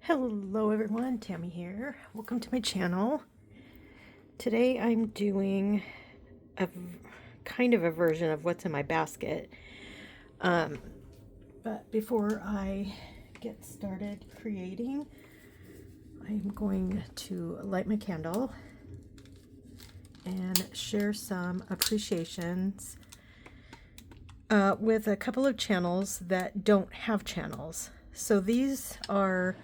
Hello everyone, Tammy here. Welcome to my channel. Today I'm doing a kind of a version of what's in my basket. But before I get started creating, I'm going to light my candle and share some appreciations with a couple of channels that don't have channels. So these are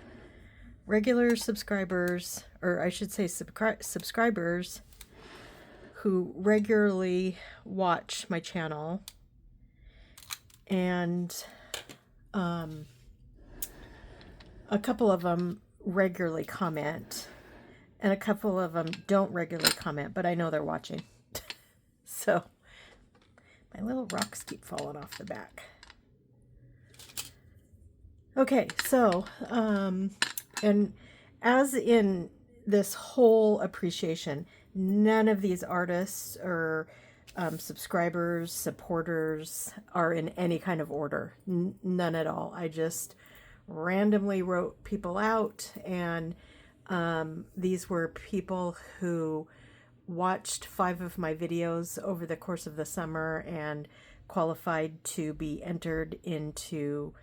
regular subscribers, or I should say subscribers, who regularly watch my channel, and a couple of them regularly comment, and a couple of them don't regularly comment, but I know they're watching. So my little rocks keep falling off the back. Okay, so and as in this whole appreciation, none of these artists or subscribers, supporters are in any kind of order. None at all. I just randomly wrote people out, and these were people who watched 5 of my videos over the course of the summer and qualified to be entered into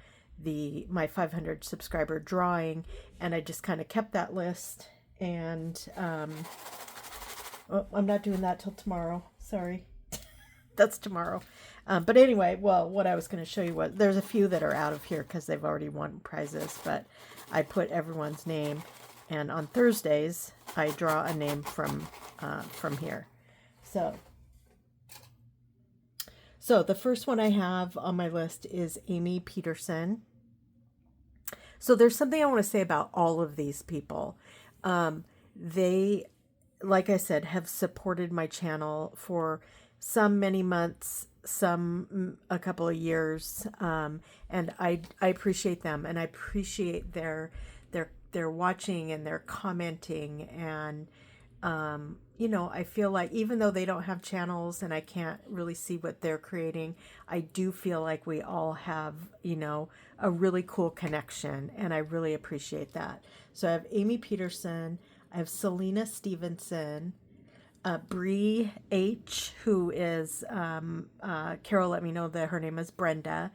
my 500 subscriber drawing, and I just kind of kept that list. And oh, I'm not doing that till tomorrow. Sorry, that's tomorrow. But anyway, well, what I was going to show you was there's a few that are out of here because they've already won prizes, but I put everyone's name, and on Thursdays I draw a name from here. So the first one I have on my list is Amy Peterson. So there's something I want to say about all of these people. They, like I said, have supported my channel for some many months, some a couple of years, and I appreciate them, and I appreciate their watching and their commenting, and you know, I feel like even though they don't have channels and I can't really see what they're creating, I do feel like we all have, you know, a really cool connection, and I really appreciate that. So I have Amy Peterson, I have Selena Stevenson, Bree H, who is, Carol let me know that her name is Brenda.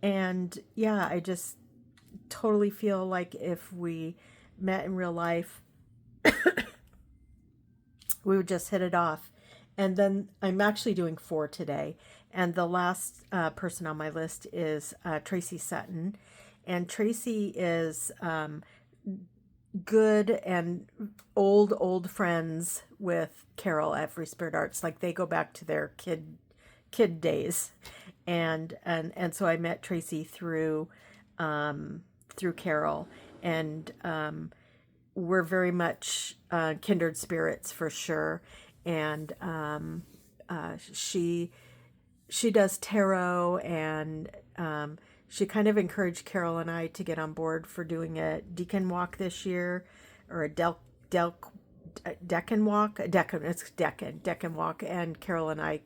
And yeah, I just totally feel like if we met in real life, we would just hit it off. And then I'm actually doing 4 today. And the last person on my list is Tracy Sutton. And Tracy is good and old friends with Carol at Free Spirit Arts. Like, they go back to their kid days. And so I met Tracy through Carol. And we're very much kindred spirits for sure. And she does tarot, and she kind of encouraged Carol and I to get on board for doing a Deacon walk this year, or a Deccan walk. It's Deccan walk. And Carol and I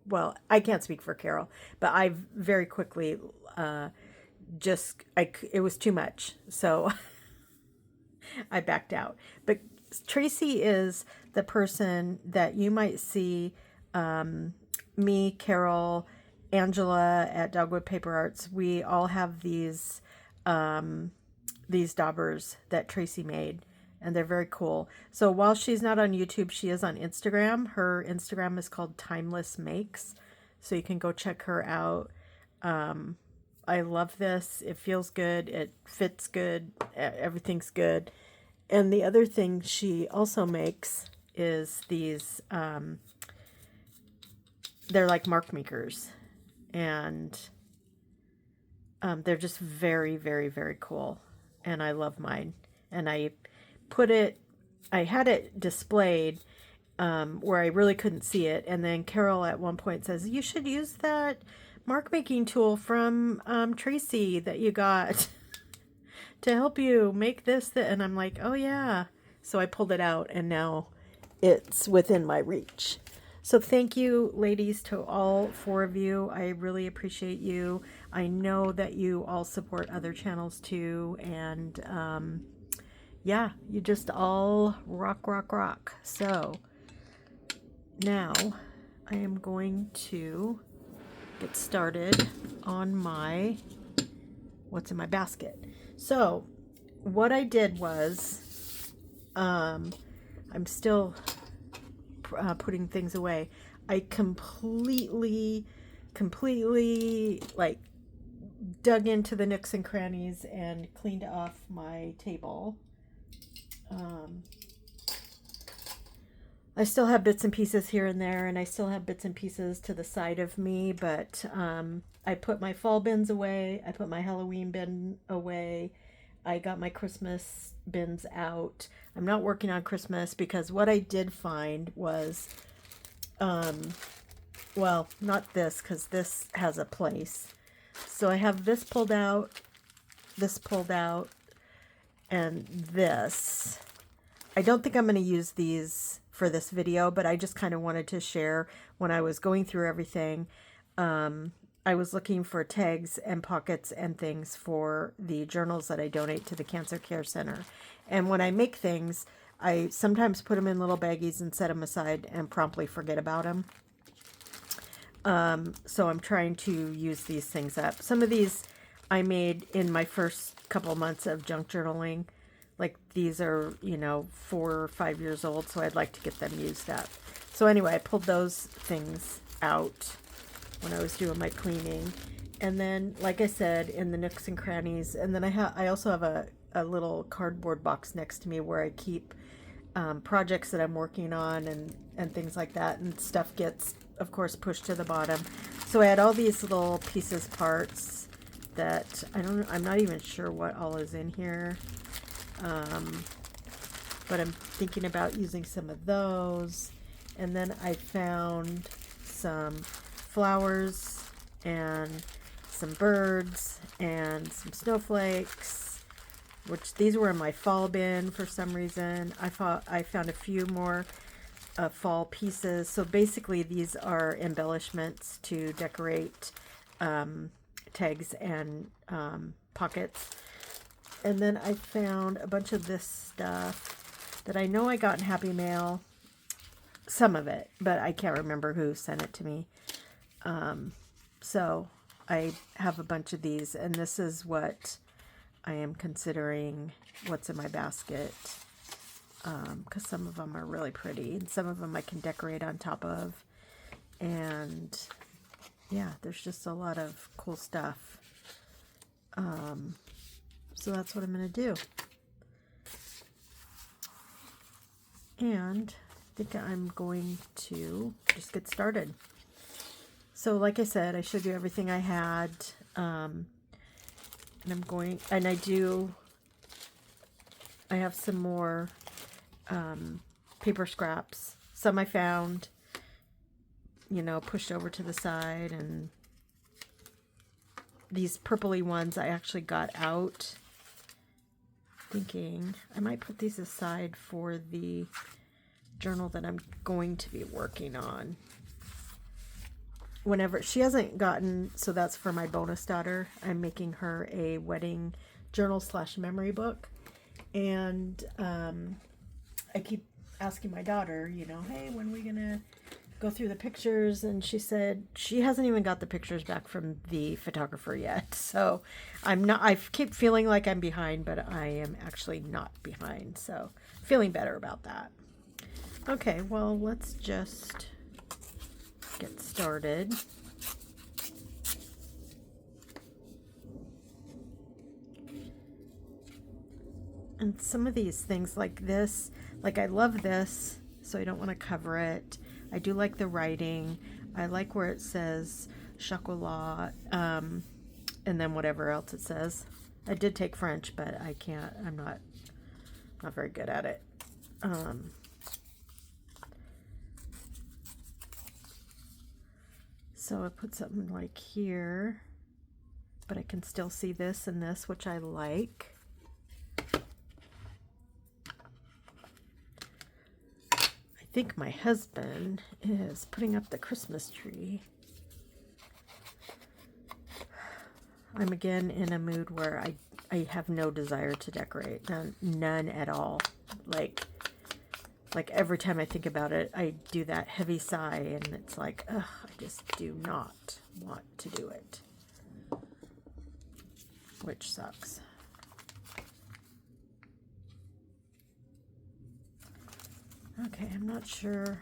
well, I can't speak for Carol, but I very quickly it was too much. So I backed out. But Tracy is the person that you might see me, Carol, Angela at Dogwood Paper Arts. We all have these daubers that Tracy made, and they're very cool. So while she's not on YouTube, she is on Instagram. Her Instagram is called Timeless Makes, so you can go check her out. I love this. It feels good. It fits good. Everything's good. And the other thing she also makes is these, they're like mark makers. And they're just very, very, very cool. And I love mine. And I had it displayed where I really couldn't see it. And then Carol at one point says, you should use that mark making tool from Tracy that you got to help you make this. And I'm like, oh yeah. So I pulled it out, and now it's within my reach. So thank you, ladies, to all 4 of you. I really appreciate you. I know that you all support other channels too. And yeah, you just all rock, rock, rock. So now I am going to get started on my what's in my basket. So what I did was, I'm still putting things away. I completely like dug into the nooks and crannies and cleaned off my table. I still have bits and pieces here and there, and I still have bits and pieces to the side of me, but I put my fall bins away. I put my Halloween bin away. I got my Christmas bins out. I'm not working on Christmas because what I did find was, well, not this, because this has a place. So I have this pulled out, and this. I don't think I'm going to use these for this video, but I just kind of wanted to share when I was going through everything. I was looking for tags and pockets and things for the journals that I donate to the Cancer Care Center. And when I make things, I sometimes put them in little baggies and set them aside and promptly forget about them. So I'm trying to use these things up. Some of these I made in my first couple months of junk journaling. Like these are, 4 or 5 years old, so I'd like to get them used up. So anyway, I pulled those things out when I was doing my cleaning. And then, like I said, in the nooks and crannies, and then I also have a little cardboard box next to me where I keep projects that I'm working on and things like that, and stuff gets, of course, pushed to the bottom. So I had all these little pieces, parts that I'm not even sure what all is in here. But I'm thinking about using some of those. And then I found some flowers and some birds and some snowflakes, which these were in my fall bin for some reason. I found a few more fall pieces. So basically these are embellishments to decorate tags and pockets. And then I found a bunch of this stuff that I know I got in Happy Mail. Some of it, but I can't remember who sent it to me. So I have a bunch of these, and this is what I am considering what's in my basket. Because some of them are really pretty, and some of them I can decorate on top of. And yeah, there's just a lot of cool stuff. So that's what I'm going to do. And I think I'm going to just get started. So like I said, I showed you everything I had. And I have some more paper scraps. Some I found, pushed over to the side, and these purpley ones I actually got out. Thinking I might put these aside for the journal that I'm going to be working on. Whenever she hasn't gotten, so that's for my bonus daughter. I'm making her a wedding journal / memory book, and I keep asking my daughter, hey, when are we gonna go through the pictures? And she said she hasn't even got the pictures back from the photographer yet. So I keep feeling like I'm behind, but I am actually not behind. So feeling better about that. Okay, well, let's just get started. And some of these things like this, like I love this, so I don't want to cover it. I do like the writing. I like where it says chocolat, and then whatever else it says. I did take French, but I'm not very good at it. So I put something like here, but I can still see this and this, which I like. I think my husband is putting up the Christmas tree. I'm again in a mood where I have no desire to decorate, none at all. Like every time I think about it, I do that heavy sigh, and it's like, ugh, I just do not want to do it, which sucks. Okay, I'm not sure.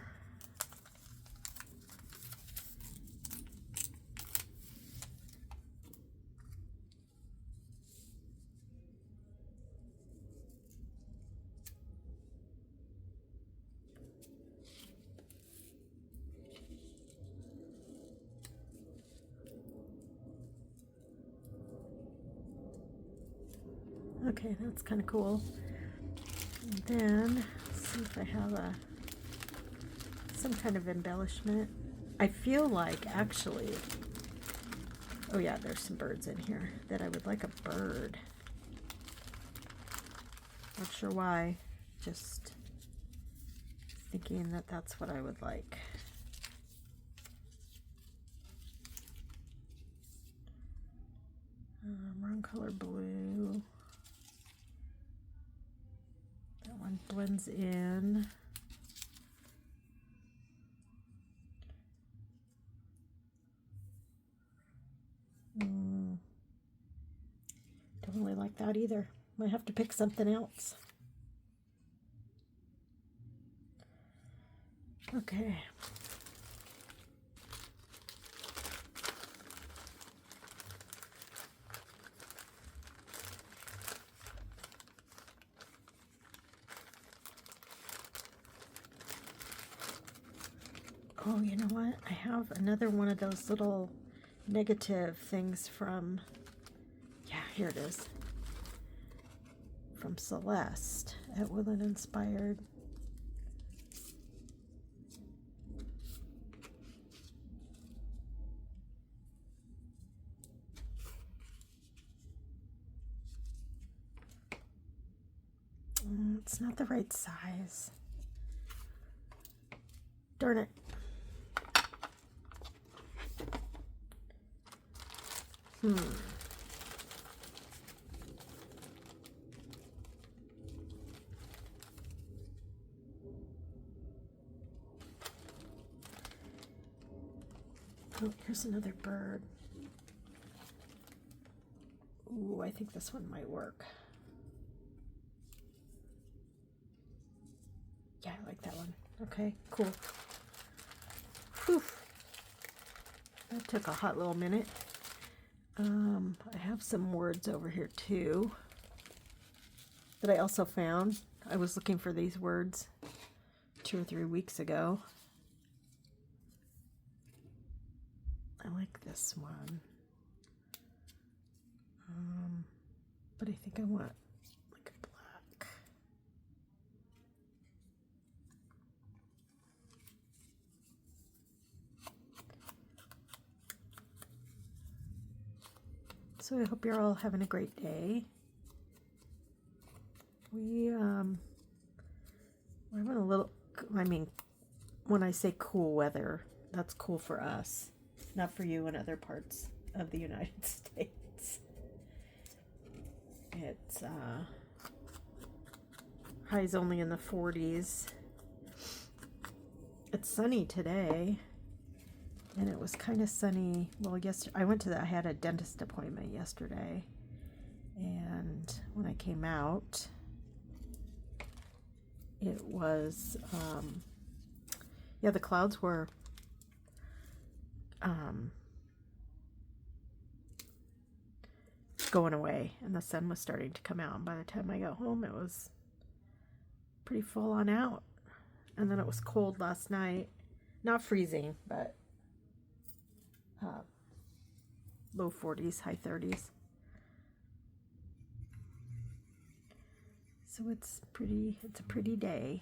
Okay, that's kind of cool. And then, let's see if I have some kind of embellishment. I feel like, actually, oh yeah, there's some birds in here, that I would like a bird. Not sure why, just thinking that that's what I would like. Wrong color blue. That one blends in. Don't really like that either. Might have to pick something else. Okay. Oh, you know what? I have another one of those little negative things from, yeah, here it is. From Celeste at Woodland Inspired. It's not the right size. Darn it. Oh, here's another bird. Ooh, I think this one might work. Yeah, I like that one. Okay, cool. Whew. That took a hot little minute. I have some words over here too that I also found. I was looking for these words 2 or 3 weeks ago. I like this one. But I think I want like a black. So I hope you're all having a great day. We're having a little, I mean, when I say cool weather, that's cool for us, not for you in other parts of the United States. It's highs only in the 40s. It's sunny today, and it was kind of sunny. Well, I had a dentist appointment yesterday, and when I came out, it was, yeah, the clouds were going away, and the sun was starting to come out. And by the time I got home, it was pretty full on out. And then it was cold last night. Not freezing, but low 40s, high 30s. So it's a pretty day.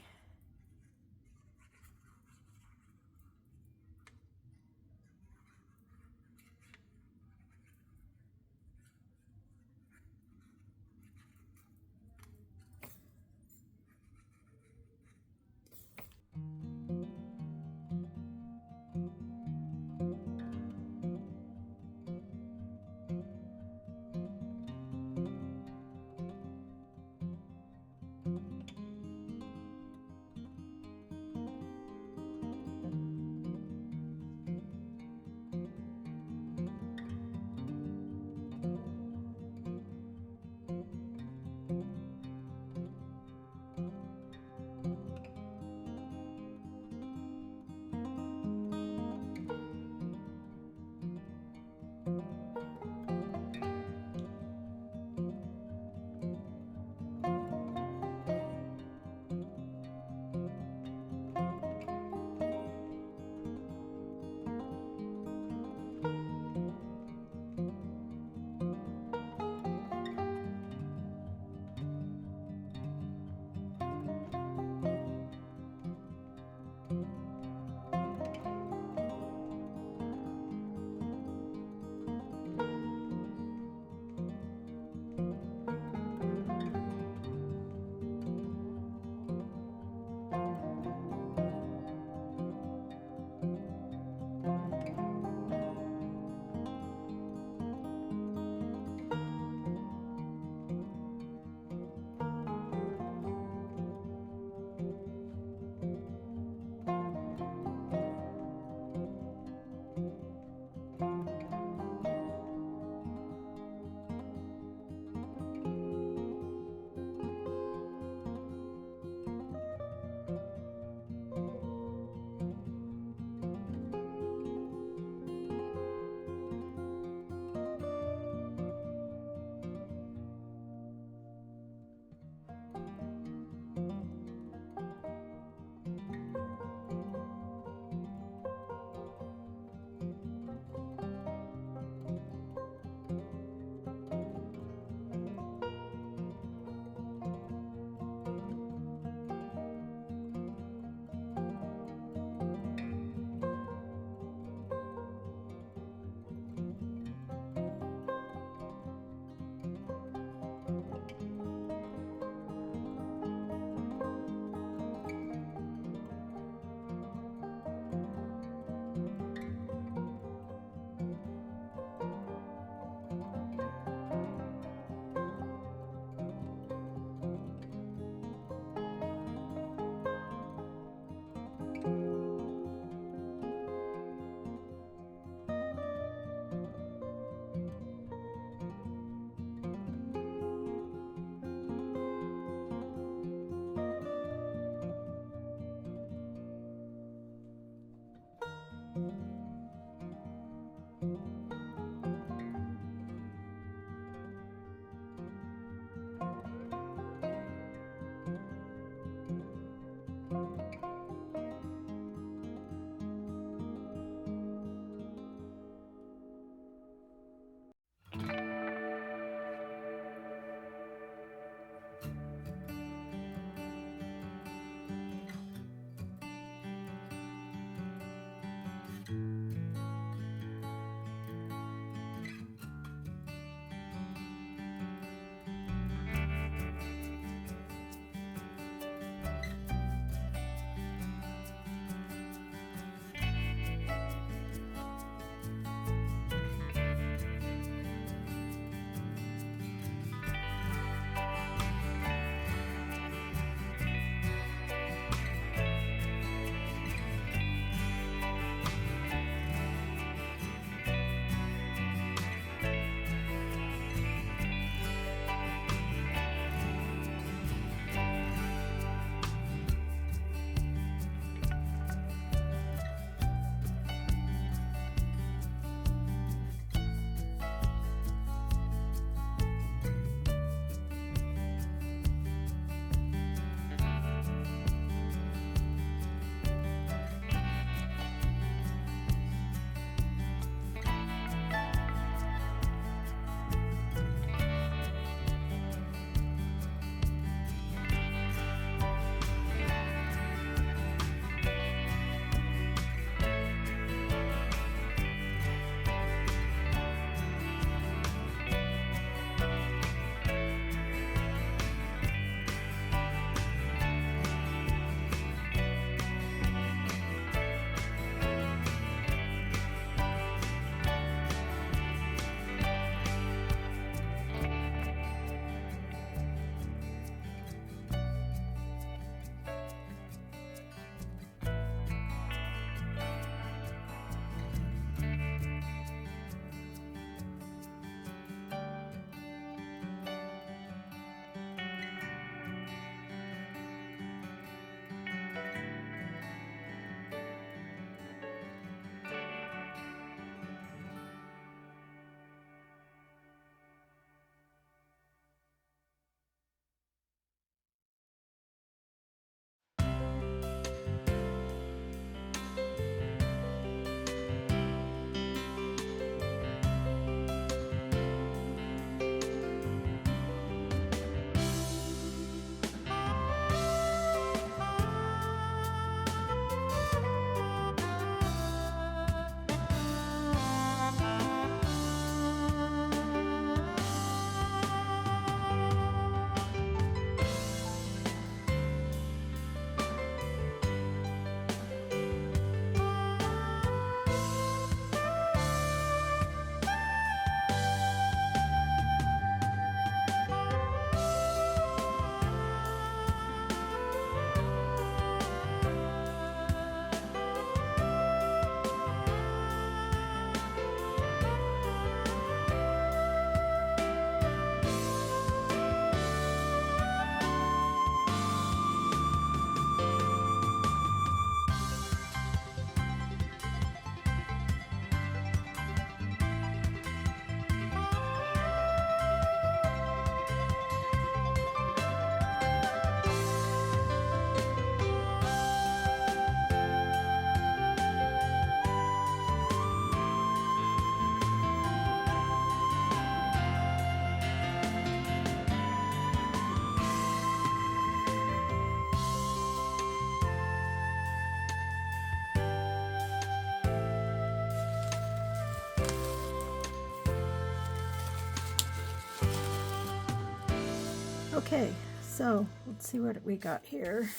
Okay, so let's see what we got here.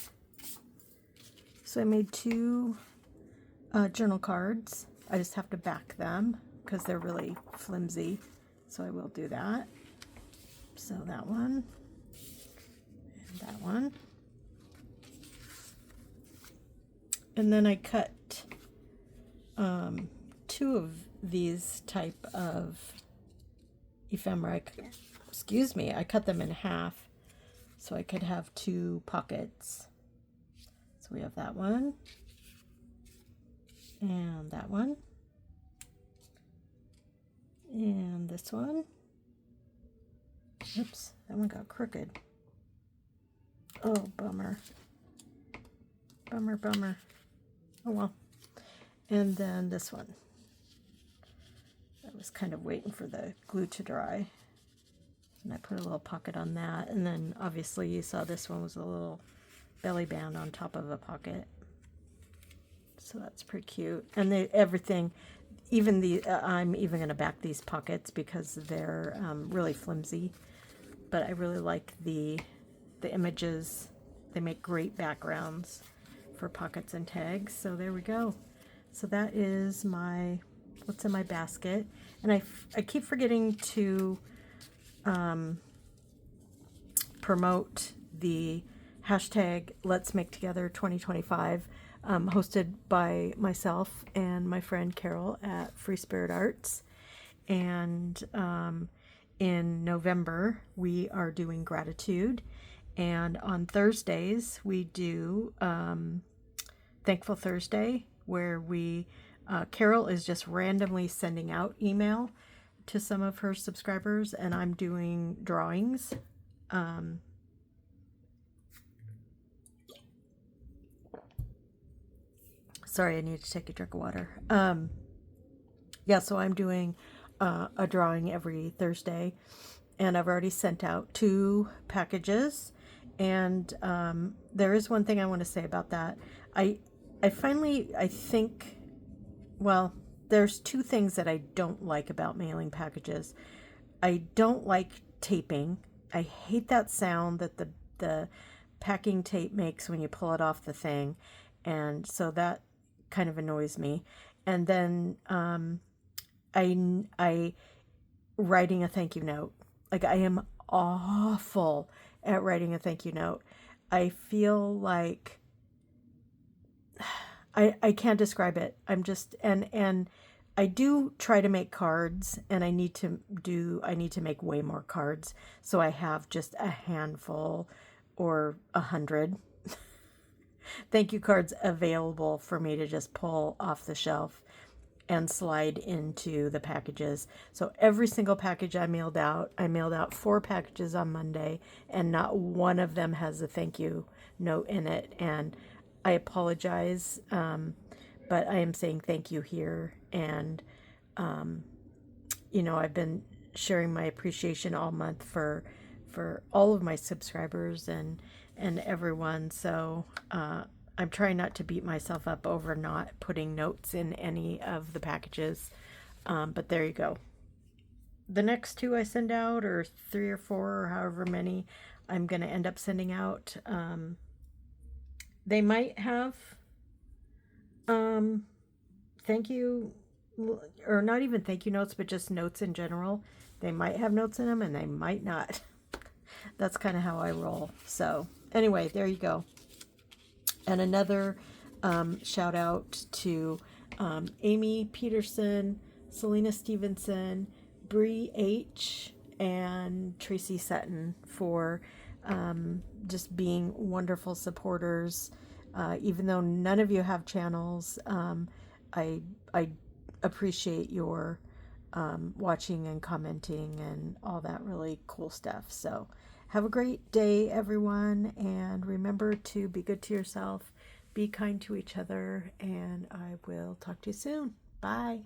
So I made two journal cards. I just have to back them because they're really flimsy. So I will do that. So that one and that one. And then I cut two of these type of ephemera. Excuse me, I cut them in half so I could have two pockets. So we have that one and that one and this one. Oops, that one got crooked. Oh, bummer. Bummer, bummer. Oh well. And then this one. I was kind of waiting for the glue to dry. And I put a little pocket on that. And then obviously you saw this one was a little belly band on top of a pocket. So that's pretty cute. And everything, even I'm even going to back these pockets because they're really flimsy. But I really like the images. They make great backgrounds for pockets and tags. So there we go. So that is what's in my basket. And I keep forgetting to promote the hashtag Let's Make Together 2025, hosted by myself and my friend Carol at Free Spirit Arts. And in November, we are doing gratitude. And on Thursdays, we do Thankful Thursday, where Carol is just randomly sending out email to some of her subscribers, and I'm doing drawings. Sorry, I need to take a drink of water. Yeah, so I'm doing a drawing every Thursday, and I've already sent out 2 packages. And there is one thing I want to say about that. I think, well, there's 2 things that I don't like about mailing packages. I don't like taping. I hate that sound that the packing tape makes when you pull it off the thing. And so that kind of annoys me. And then I writing a thank you note. Like, I am awful at writing a thank you note. I feel like I can't describe it. I'm just and I do try to make cards, and I need to make way more cards. So I have just a handful or 100 thank you cards available for me to just pull off the shelf and slide into the packages. So every single package I mailed out 4 packages on Monday, and not one of them has a thank you note in it. And I apologize, but I am saying thank you here. And, I've been sharing my appreciation all month for all of my subscribers and everyone. So, I'm trying not to beat myself up over not putting notes in any of the packages. But there you go. The next 2 I send out, or 3 or 4, or however many I'm going to end up sending out, they might have thank you, or not even thank you notes, but just notes in general. They might have notes in them and they might not. That's kind of how I roll. So anyway, there you go. And another shout out to Amy Peterson, Selena Stevenson, Bree H, and Tracy Sutton for just being wonderful supporters. Even though none of you have channels, I appreciate your watching and commenting and all that really cool stuff. So have a great day, everyone, and remember to be good to yourself, be kind to each other, and I will talk to you soon. Bye.